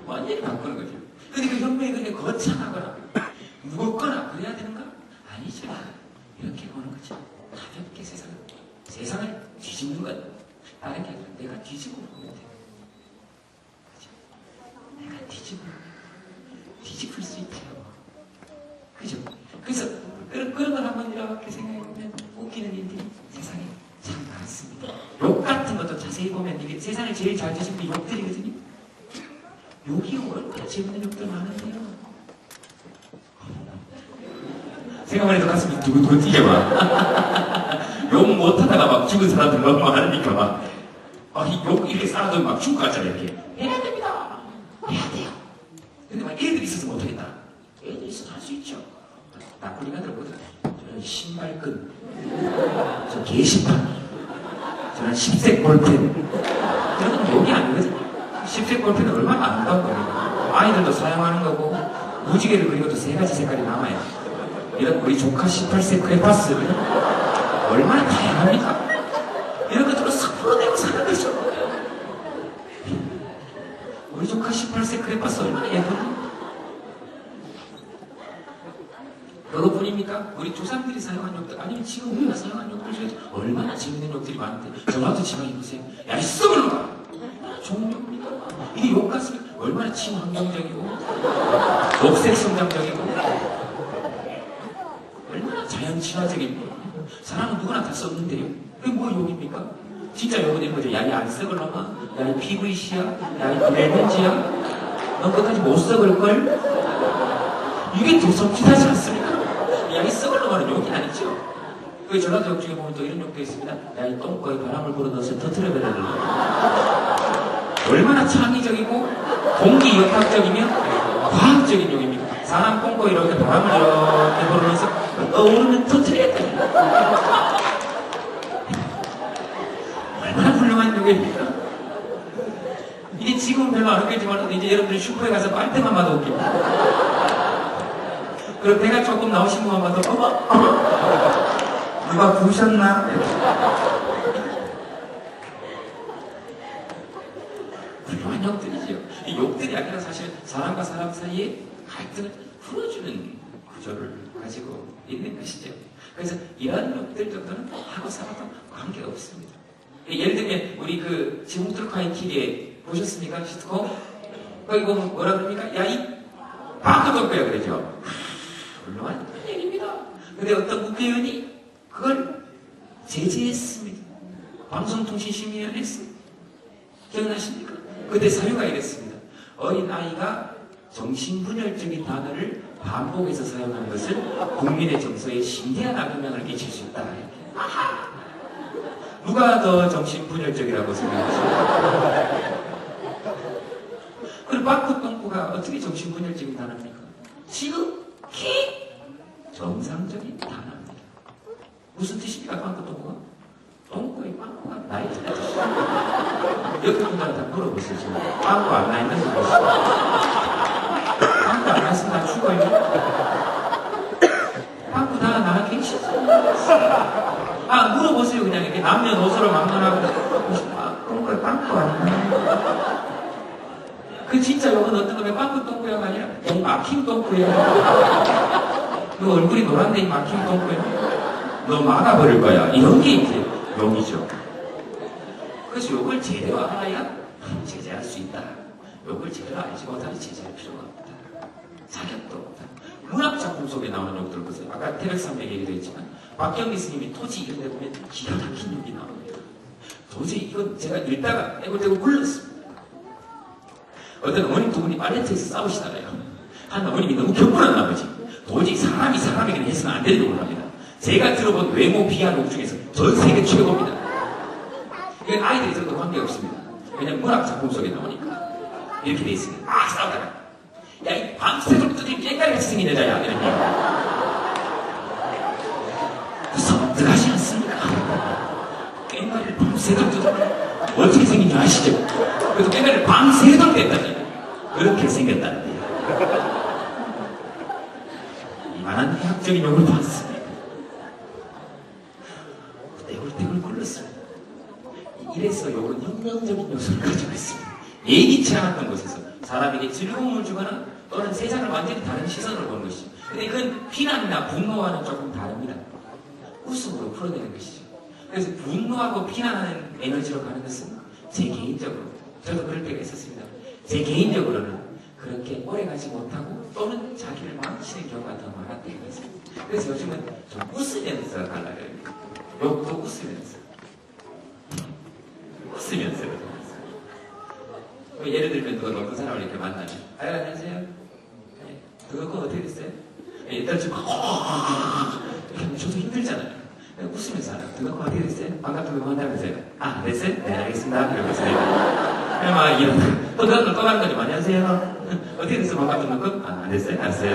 완전히 바꾸는 거죠. 근데 그 혁명이 그렇게 거창하거나 무겁거나 그래야 되는가? 아니죠. 이렇게 보는 거죠. 가볍게 세상을 뒤집는 건 다른 게 아니라 내가 뒤집어 보면 돼요. 그죠? 내가 뒤집을 수 있대요. 그죠? 그래서 그런 걸 한번 이렇게 생각해보면 웃기는 일들이 세상에 참 많습니다. 욕 같은 것도 자세히 보면 이게 세상을 제일 잘 주신 게 욕들이거든요. 욕이 얼마나 재밌는 욕들 많은데요. 생각만 해도 가슴이 두근두근 뛰게 막. 욕 못하다가 막 죽은 사람들 너무 많으니까 욕 이렇게 사람들 막 죽을 것 같잖아요. 이렇게 해야 됩니다. 해야 돼요. 근데 막 애들이 있어서 못하겠다. 애들이 있어서 할 수 있죠. 나쁜 인간들 보거든. 저는 신발끈, 저 게시판, 저는 10색 볼펜. 저는 욕이 아니거든. 10색 볼펜은 얼마나 아름다운 거예요. 아이들도 사용하는 거고 무지개를 그리고도 3가지 색깔이 남아요. 이런 우리 조카 18색 크레파스 얼마나 다양합니까? 이런 것들로 싹 풀어내고 사는 거죠. 우리 조카 18색 크레파스 얼마나 예쁘니? 그것뿐입니까? 우리 조상들이 사용한 욕들 아니면 지금 우리가 사용한 욕들 중에 얼마나 재밌는 욕들이 많은데 저라도 지방 입으세요. 야, 이 썩을 놈아! 얼마나 좋은 욕입니까? 이게 욕 같으면 얼마나 친환경적이고 녹색 성장적이고 얼마나 자연 친화적이고 사람은 누구나 다 썼는데요. 그게 뭐 욕입니까? 진짜 욕은 이런 거죠. 야, 이 안 썩을 놈아. 야, 이 PVC야. 야, 이 레몬지야. 넌 끝까지 못 썩을걸? 이게 더 섬찟하지 않습니까? 야, 이 썩을 놈아는 욕이 아니죠. 그 전라도 욕 중에 보면 또 이런 욕도 있습니다. 야, 이 똥꼬에 바람을 불어넣어서 터트려버려야 된다. 얼마나 창의적이고 공기역학적이며 과학적인 욕입니까? 사람 똥꼬에 이렇게 바람을 이렇게 불어넣어서 오르면 터트려야 된다. 얼마나 훌륭한 욕입니까? 이게 지금 별로 안 웃기지만 이제 여러분들이 슈퍼에 가서 빨대만 봐도 웃깁니다. 그리고 배가 조금 나오신 것만 봐도 어머 누가 부으셨나? 훌륭한 욕들이죠. 이 욕들이 아니라 사실 사람과 사람 사이에 갈등을 풀어주는 구조를 가지고 있는 것이죠. 그래서 이런 욕들 정도는 하고 살아도 관계가 없습니다. 예를 들면 우리 그 지붕뚫카이 TV에 보셨습니까? 시트콤? 거기 보면 뭐라 그럽니까? 야, 이 바꿔 덮어야 그러죠. 훌륭한 얘기입니다. 근데 어떤 국회의원이 그걸 제재했습니다. 방송통신심의위원회에서. 기억나십니까? 그때 사유가 이랬습니다. 어린아이가 정신분열적인 단어를 반복해서 사용하는 것은 국민의 정서에 심대한 악영향을 끼칠 수 있다. 아하! 누가 더 정신분열적이라고 생각하십니까? 그럼 빵꾸 똥꾸가 어떻게 정신분열적인 단어입니까? 지극히 정상적인 단어입니다. 무슨 뜻입니까? 빵꾸 똥꾸가? 똥꾸의 빵꾸가 나있다는 뜻이에요. 옆에 분들한테 물어보세요. 지금 빵꾸 안 나있는 거 보시죠. 빵꾸 안 나있으면 다 죽어요. 빵꾸 다 나가 계시죠. 아, 물어보세요. 그냥 이렇게 남녀노소를 막론하고. 아, 똥꾸에 빵꾸 안 나요. 그 진짜 욕은 어떤 거면 빵꾸 똥꾸야가 아니라 이 막힌 똥꾸야. 너 얼굴이 노란데 이 막힌 똥꾸야. 너 막아버릴 거야. 이런 게 이제 욕이죠. 그래서 욕을 제대로 알아야 제재할 수 있다. 욕을 제대로 알지 못하니 제재할 필요가 없다. 자격도 없다. 문학작품 속에 나오는 욕들 보세요. 아까 태백산맥 얘기도 했지만 박경리 스님이 토지 이런 데 보면 기가 막힌 욕이 나옵니다. 도저히 이건 제가 읽다가 떼굴떼굴 굴렀습니다. 어떤 어머님 두 분이 팔레트에서 싸우시다가요. 한 어머님이 너무 격분한 나머지 도저히 사람이 사람에게는 해서는 안 되는 욕을 합니다. 제가 들어본 외모 비하 욕 중에서 전 세계 최고입니다. 이건 아이들이 들어도 관계없습니다. 왜냐면 문학 작품 속에 나오니까 이렇게 돼 있습니다. 막 싸우다가 야, 이 밤새도록 뜯은 깨까리같이 생긴 여자야. 이렇게 섬뜩하지 않습니까? 깨까리를 밤새도록 뜯어 어떻게 생긴지 아시죠? 그래서 깨까리를 밤새도록 뗐다니 그렇게 생겼다는 거예요. 이만한 해학적인 욕을 봤습니다. 떼굴떼굴 굴렀습니다. 이래서 욕은 혁명적인 요소를 가지고 있습니다. 예기치 않았던 곳에서 사람에게 즐거움을 주거나 또는 세상을 완전히 다른 시선으로 보는 것이죠. 근데 이건 비난이나 분노와는 조금 다릅니다. 웃음으로 풀어내는 것이죠. 그래서 분노하고 비난하는 에너지로 가는 것은 제 개인적으로, 저도 그럴 때가 있었습니다. 제 개인적으로는 그렇게 오래 가지 못하고 또는 자기를 망치는 경우가 더 많았던 것 같습니다. 그래서 요즘은 좀 웃으면서 가려고 해요. 욕도 웃으면서. 웃으면서. 예를 들면 누가 어떤 사람을 이렇게 만나면 안녕하세요. 네. 그거 어떻게 됐어요? 네, 일단 좀 이렇게 하면 저도 힘들잖아요. 웃으면서 하라. 그거 어떻게 됐어요? 반갑다고 한다면서요. 아, 됐어요? 네, 알겠습니다. 이러고 있어요. 그냥 막 이러다가 또 그걸 또 가는 거죠. 안녕하세요. 어떻게 됐어요? 반갑다는 거? 아, 안 됐어요? 알았어요.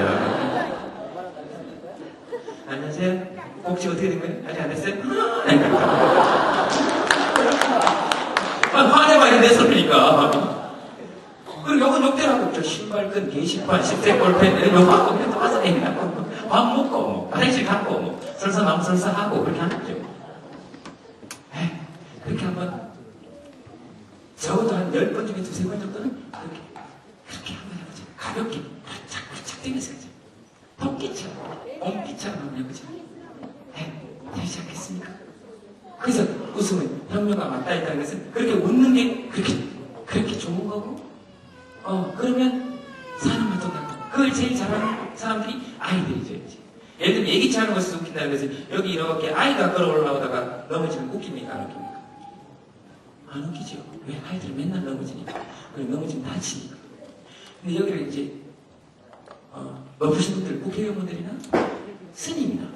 안녕하세요. 혹시 어떻게 된 거예요? 아직 안 됐어요? 화내봐야 내 소리니까. 그리고 욕은 욕대로 하고 있죠. 신발끈, 게시판, 10대 볼펜, 이런 욕하고, 그냥 또 와서 애기하고, 밥 먹고, 뭐, 화장실 갔고, 뭐, 설사남 설사하고, 그렇게 하는 거죠. 그렇게 한번, 적어도 한 10번 중에 2-3번 정도는 그렇게 한번 해보죠. 가볍게, 착 뛰면서 하죠. 토끼처럼, 옹기처럼 한번 해보죠. 다시 시작했습니까? 그래서 웃음은 혁명과 맞닿아 있다는 것은 그렇게 웃는 게 그렇게 좋은 거고, 그러면 사람만 똑같고, 그걸 제일 잘하는 사람들이 아이들이죠. 예를 들면 예기치 않은 것이 웃긴다는 것은 여기 이렇게 아이가 걸어올라오다가 넘어지면 웃깁니까? 안 웃깁니까? 안 웃기죠. 왜? 아이들은 맨날 넘어지니까. 그리고 넘어지면 다치니까. 근데 여기를 이제 높으신 분들, 국회의원분들이나 스님이나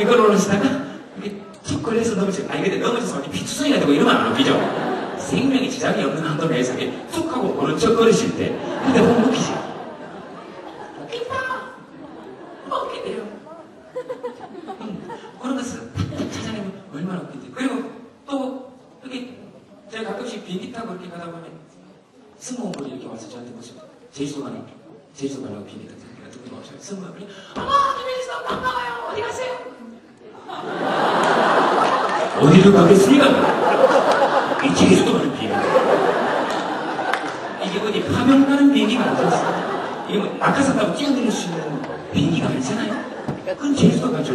이걸 올라시다가 이렇게 툭 걸려서 넘어지고, 근데 넘어져서 피투성이가 되고 이러면 안 웃기죠. 생명에 지장이 없는 한도 내에서 이렇게 툭 하고 오는 척 걸으실 때, 근데 보면 웃기지. 웃긴다! 웃긴대요. 그런 것을 탁탁 찾아내면 얼마나 웃긴데. 그리고 또, 이렇게, 제가 가끔씩 비행기 타고 이렇게 가다 보면, 승무원분이 이렇게 와서 저한테 무슨, 제주도 가려고 비행기 타고 제가 두 분 와서 승무원분이, 김혜리씨 반가워요. 어디 가세요? 어디를 가겠습니까? 이 제주도 가는 비행기. 이게 어디 파병 가는 비행기가 아니었어요. 이게 뭐 낙하산 타고 뛰어내릴 수 있는 비행기가 아니잖아요. 그건 제주도 가죠.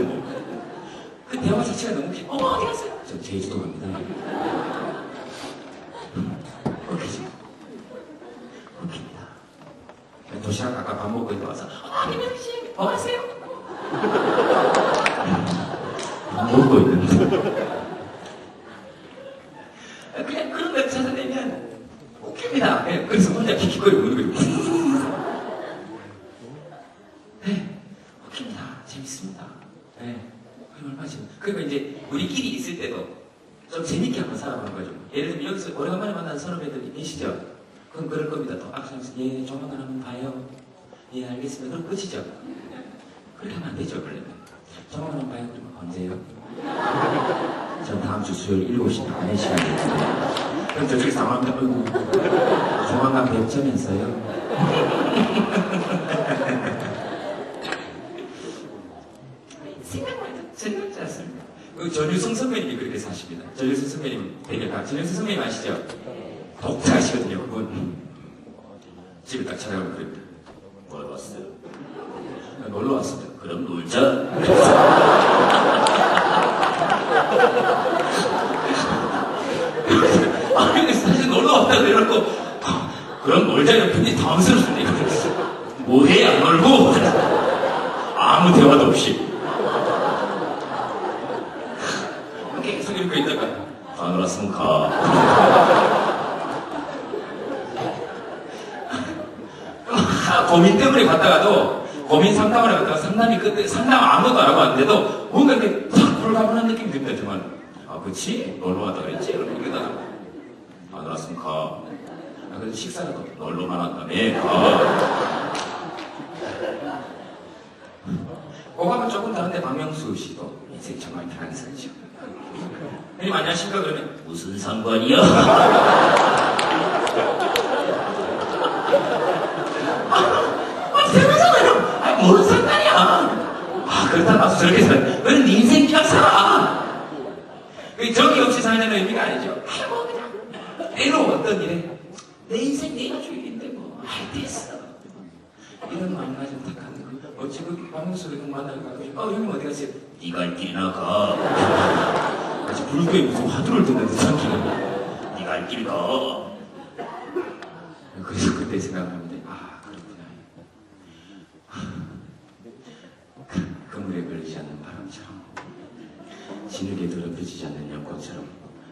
그 대화 자체가 너무 어디 가세요? 저 제주도 갑니다. 웃기죠? 웃깁니다. 도시락 아까 밥 먹고 와서 김혜리씨 뭐 하세요? 먹고 있는데. 그냥 그런 걸 찾아내면 웃깁니다. 그래서 혼자 킥킥거리고 우는 거죠. 네, 웃깁니다. 재밌습니다. 네, 얼마나 재밌. 그리고 이제 우리끼리 있을 때도 좀 재밌게 한번 살아보는 거죠. 예를 들면 여기서 오래간만에 만난 선후배들이 계시죠? 그럼 그럴 겁니다. 또 악수하면서 예, 조만간 한번 봐요. 예, 알겠습니다. 그럼 끝이죠. 그렇게 하면 안 되죠, 그러면. 조만간 한번 봐요. 그러면 언제요? 전 다음 주 수요일 7시 반에 시간이 있는데 그럼 저쪽에서 당황합니다. 어이구, 조만간 뵙자면서요. 생각만 해도 즐겁지 않습니다. 전유성 선배님이 그렇게 사십니다. 전유성 선배님 되게 전유성 선배님 아시죠? 독특하시거든요. 그분 집에 딱 찾아가고 그럽니다. 뭘 왔어요? 놀러 왔습니다. 그럼 놀자. 아니 사실 놀러 왔다고 이러고 그럼 놀자 이러면 굉장히 당황스럽습니다. 뭐해 안 놀고 아무 대화도 없이 계속 이러고 있다가 안 놀았으면 가. 고민 때문에 갔다가도 고민 상담을 갔다가 상담이 끝에 상담 아무것도 안 하고 왔는데도 뭔가 이렇게 탁 불가분한 느낌이 듭니다. 정말 아 그치? 놀러 왔다 그랬지? 그러면 이러다가 안 놀았으면 가. 아 그래서 식사라도 놀러만 왔다며 가. 그거하고 조금 다른데 박명수 씨도 인생 정말 편하게 살죠. 형님 안녕하십니까? 그러면 무슨 상관이야? 대단하잖아요. 아니 뭔 상관이야. 아 그렇다 나도 저렇게 살아. 너는 네 인생 그냥 살아. 정이 없이 살자는 의미가 아니죠. 아이 뭐 그냥 때로 어떤 일에 내 인생 내가 주인인데 뭐 아이 됐어. 이런 마음가짐 딱 하는 거. 지금 박명수를 만나러 가고 형님 어디 가세요? 네가 할 길이나 가. 아직 불교에 무슨 화두를 듣는데 참기는 네가 할 길 가. 그래서 그때 생각하는데 아 그렇구나. 그물에 걸리지 않는 바람처럼 진흙에 더럽혀지지 않는 연꽃처럼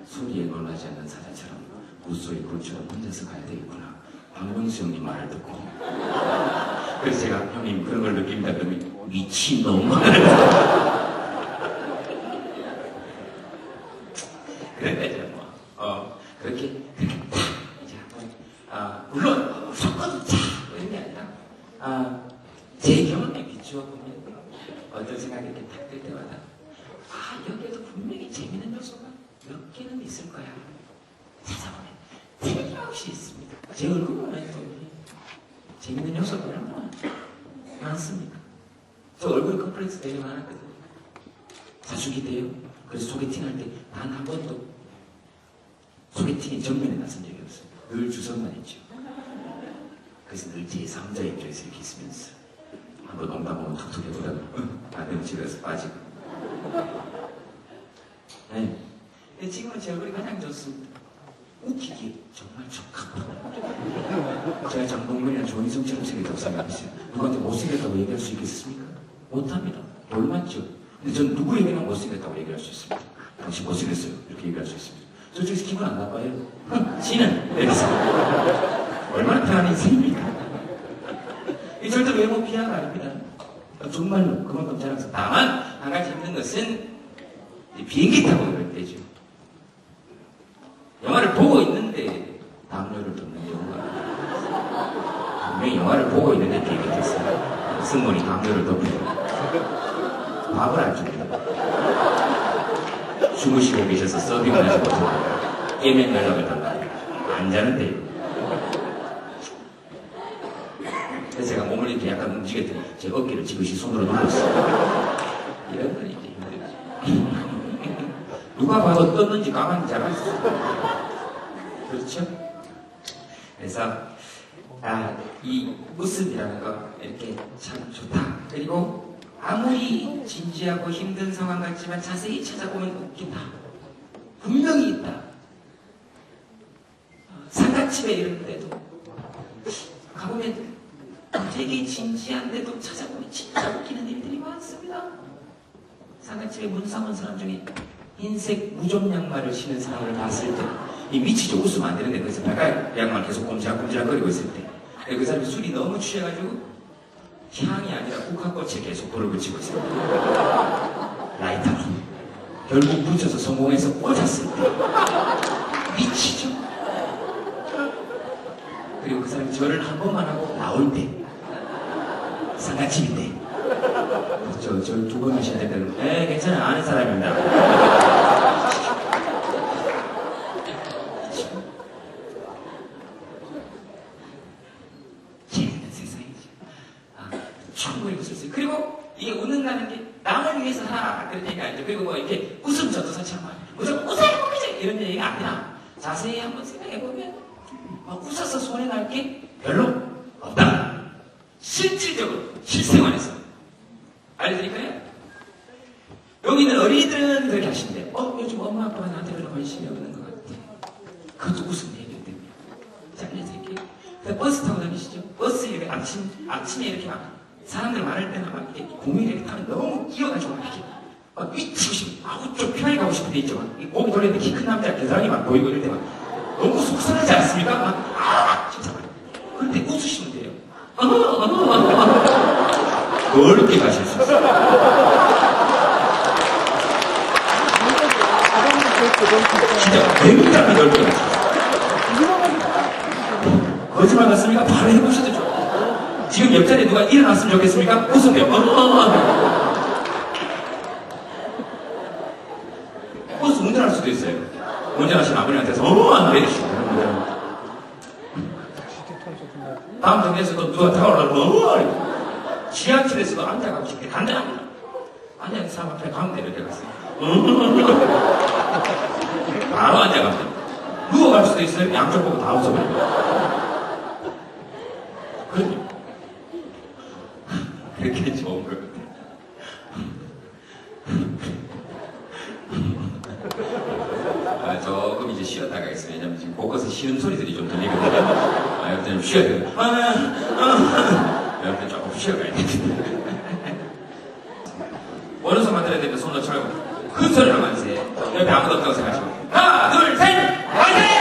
소리에 놀라지 않는 사자처럼 물소리 굴처럼 혼자서 가야 되겠구나. 박명수 형님 말을 듣고 그래서 제가 형님 그런 걸 느낍니다. 그러면 미친놈. 그랬대죠 뭐. 그렇게 탁 이제 한번 물론 무조건 자 이런 게 아니라 제 경험에 비추어 보면 어떤 생각이 이렇게 탁 들 때마다 여기에도 분명히 재밌는 요소가 몇 개는 있을 거야. 찾아보면 틀림없이 있습니다. 제 얼굴만 해도 재밌는 요소가 얼마나 많습니까? 저 얼굴에 컴플렉스 되게 많았거든요. 자숙이 돼요. 그래서 소개팅할 때 단 한 번도 소개팅이 정면에 나선 적이 없어요. 늘 주선만 했죠. 그래서 늘 제3자 입장에서 이렇게 있으면서 한번 농담 보면 툭툭 해보다가 안 되면 집에 가서 빠지고. 네. 근데 지금은 제 얼굴이 가장 좋습니다. 웃기기 정말 촉하고 제가 장동건이나 조인성처럼 생겼다고 생각했어요. 누구한테 못생겼다고 얘기할 수 있겠습니까? 못합니다. 돌맞죠. 근데 전 누구에게나 못생겼다고 얘기할 수 있습니다. 당신 못생겼어요. 이렇게 얘기할 수 있습니다. 저쪽에서 기분 안 나빠요? 지는 내리세요. 얼마나 편한 인생입니까? 이 절대 외모 비하가 아닙니다. 정말로 그만큼 자랑스러워. 다만 한 가지 힘든 것은 비행기 타고 그럴 때죠. 영화를 보고 있는데 담요를 덮는 경우가 분명히 영화를 보고 있는데 비행기 탔어요. 승무원이 담요를 덮어요. 밥을 안 줍니다. 주무시고 계셔서 서빙을 하지 못하고 깨면 연락을 달라고 안 자는데요. 그래서 제가 몸을 이렇게 약간 움직였더니 제 어깨를 지그시 손으로 눌렀어요. 이런 건 이제 힘들지. 누가 봐도 떴는지 가만히 잘 알았어요. 그렇죠? 그래서 이 웃음이라는 거 이렇게 참 좋다. 그리고 아무리 진지하고 힘든 상황 같지만 자세히 찾아보면 웃긴다. 분명히 있다. 상가집에 이런 데도 가보면 되게 진지한데도 찾아보면 진짜 웃기는 일들이 많습니다. 상가집에 문상온 사람 중에 흰색 무좀 양말을 신은 사람을 봤을 때 이 미치죠. 웃으면 안 되는데 그래서 발가락 양말 계속 꼼지락꼼지락거리고 있을 때 그 사람이 술이 너무 취해가지고 향이 아니라 국화꽃에 계속 불을 붙이고 있어요. 라이터로. 결국 붙여서 성공해서 꽂았을 때 미치죠. 그리고 그 사람이 절을 한 번만 하고 나올 때 상가집인데 절 두 번 하셔야 된다고. 네, 괜찮아요. 아는 사람입니다. 재밌는 세상이죠. 충분히 웃을 수 있어요. 그리고 이게 웃는다는 게 남을 위해서 하라 그런 얘기가 아니죠. 그리고 뭐 이렇게 웃음 전도사처럼 무조건 웃어요 그죠? 이런 얘기가 아니라 자세히 한번 생각해보면 웃어서 손해 날 게 별로 없다. 실질적으로 실생활에서 알려드릴까요? 여기 있는 어린이들은 그렇게 하신대. 요즘 엄마 아빠가 나한테 별로 관심이 없는 것 같아. 그것도 웃음 얘기일 때문에. 자, 알려드릴게요. 버스 타고 다니시죠? 버스 이렇게 아침에 이렇게 막 사람들 많을 때는 막 이렇게 공이 이렇게 타면 너무 뛰어가지고 막 이렇게 막 미치고 싶고 좀 편하게 가고 싶은 데 있죠. 막 목이 돌리는데 키 큰 남자 계산이 막 보이고 이럴 때 막 너무 속상하지 않습니까? 막 진짜 막. 그런데 웃으시면 돼요. 넓게 가실 수 있어요. 진짜 굉장히 넓게 가실 수 있어요. 거짓말 같습니까? 바로 해보셔도 좋아요. 지금 옆자리에 누가 일어났으면 좋겠습니까? 웃으세요. 버스 운전할 수도 있어요. 운전하시는 아버님한테서 안 내리시고 다음 동네에서도 누가 타오르고 지하철에서도 앉아가고 싶게 간단합니다. 앉아서 사람 앞에 가운데 이렇게 갔어요. 바로 앉아갑니다. 누워갈 수도 있어요. 양쪽 보고 다 웃어버려요. 그렇게 좋은 것 같아요. 조금 이제 쉬었다 가겠습니다. 왜냐면 지금 곳곳에 쉬는 소리들이 좀 들리거든요. 여러분 좀 쉬어야 돼요. 여러분 조금 쉬어가야겠습니다. 원어서 만들어야 되는데 손 놓지 말고 큰 소리로 만드세요. 옆에 아무도 없다고 생각하시고